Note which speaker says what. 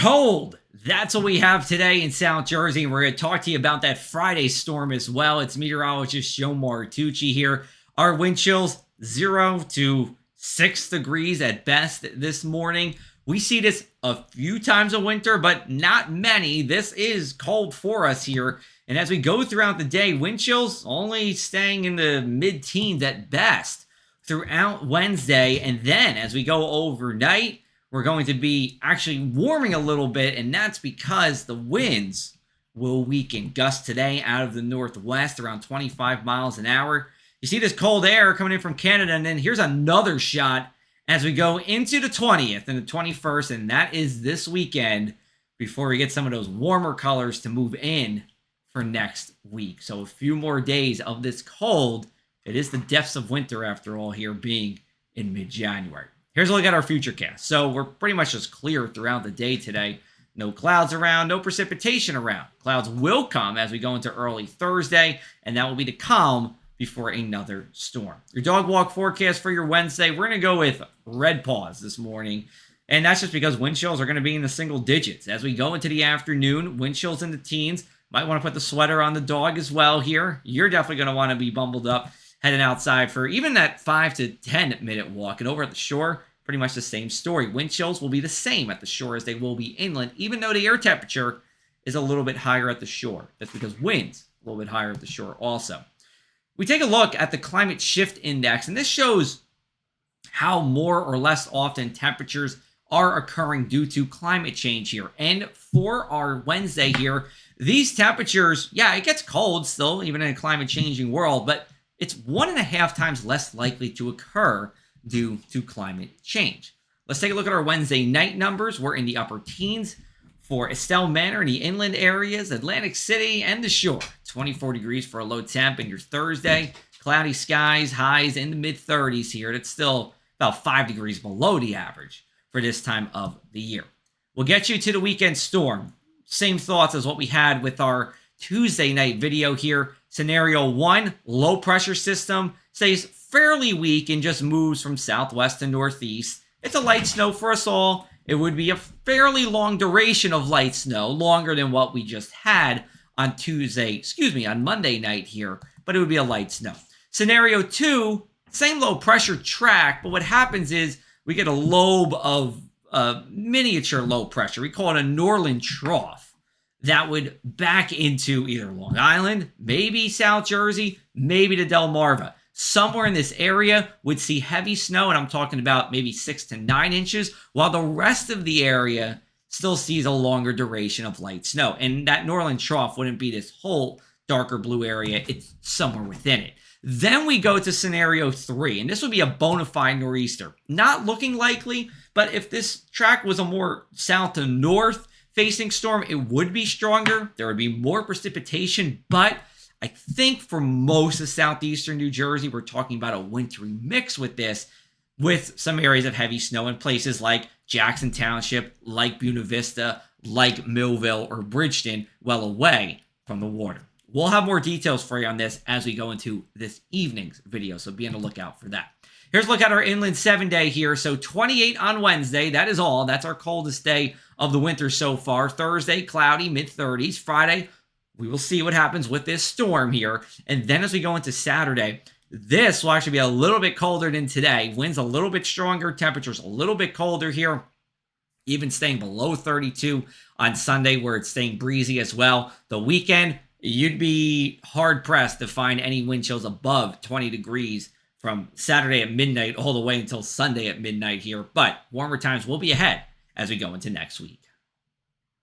Speaker 1: Cold. That's what we have today in South Jersey. We're going to talk to you about that Friday storm as well. It's meteorologist Joe Martucci here. Our wind chills 0 to 6 degrees at best this morning. We see this a few times a winter, but not many. This is cold for us here. And as we go throughout the day, wind chills only staying in the mid-teens at best throughout Wednesday. And then as we go overnight, we're going to be actually warming a little bit, and that's because the winds will weaken. Gusts today out of the northwest around 25 miles an hour. You see this cold air coming in from Canada, and then here's another shot as we go into the 20th and the 21st, and that is this weekend before we get some of those warmer colors to move in for next week. So a few more days of this cold. It is the depths of winter after all here, being in mid-January. Here's a look at our futurecast. So we're pretty much just clear throughout the day today. No clouds around, no precipitation around. Clouds will come as we go into early Thursday, and that will be the calm before another storm. Your dog walk forecast for your Wednesday, we're going to go with red paws this morning. And that's just because wind chills are going to be in the single digits. As we go into the afternoon, wind chills in the teens. Might want to put the sweater on the dog as well here. You're definitely going to want to be bundled up heading outside for even that 5 to 10 minute walk. And over at the shore, pretty much the same story. Wind chills will be the same at the shore as they will be inland, even though the air temperature is a little bit higher at the shore. That's because winds a little bit higher at the shore also. We take a look at the climate shift index, and this shows how more or less often temperatures are occurring due to climate change here. And for our Wednesday here, these temperatures, yeah, it gets cold still, even in a climate changing world, but it's 1.5 times less likely to occur due to climate change. Let's take a look at our Wednesday night numbers. We're in the upper teens for Estelle Manor in the inland areas, Atlantic City, and the shore. 24 degrees for a low temp in your Thursday. Cloudy skies, highs in the mid-30s here. That's still about 5 degrees below the average for this time of the year. We'll get you to the weekend storm. Same thoughts as what we had with our Tuesday night video here. Scenario 1, low pressure system stays fairly weak and just moves from southwest to northeast. It's a light snow for us all. It would be a fairly long duration of light snow, longer than what we just had on Monday night here, but it would be a light snow. Scenario 2, same low pressure track, but what happens is we get a lobe of miniature low pressure. We call it a Norland trough that would back into either Long Island, maybe South Jersey, maybe to Delmarva. Somewhere in this area would see heavy snow, and I'm talking about maybe 6 to 9 inches, while the rest of the area still sees a longer duration of light snow. And that Norland trough wouldn't be this whole darker blue area. It's somewhere within it. Then we go to scenario 3, and this would be a bona fide nor'easter. Not looking likely, but if this track was a more south to north facing storm, it would be stronger. There would be more precipitation, but I think for most of southeastern New Jersey, we're talking about a wintry mix with this, with some areas of heavy snow in places like Jackson Township, like Buena Vista, like Millville or Bridgeton, well away from the water. We'll have more details for you on this as we go into this evening's video, so be on the lookout for that. Here's a look at our inland 7-day here. So 28 on Wednesday. That is all. That's our coldest day of the winter so far. Thursday, cloudy, mid-30s. Friday, we will see what happens with this storm here. And then as we go into Saturday, this will actually be a little bit colder than today. Winds a little bit stronger. Temperatures a little bit colder here. Even staying below 32 on Sunday, where it's staying breezy as well. The weekend, you'd be hard-pressed to find any wind chills above 20 degrees from Saturday at midnight all the way until Sunday at midnight here. But warmer times will be ahead as we go into next week.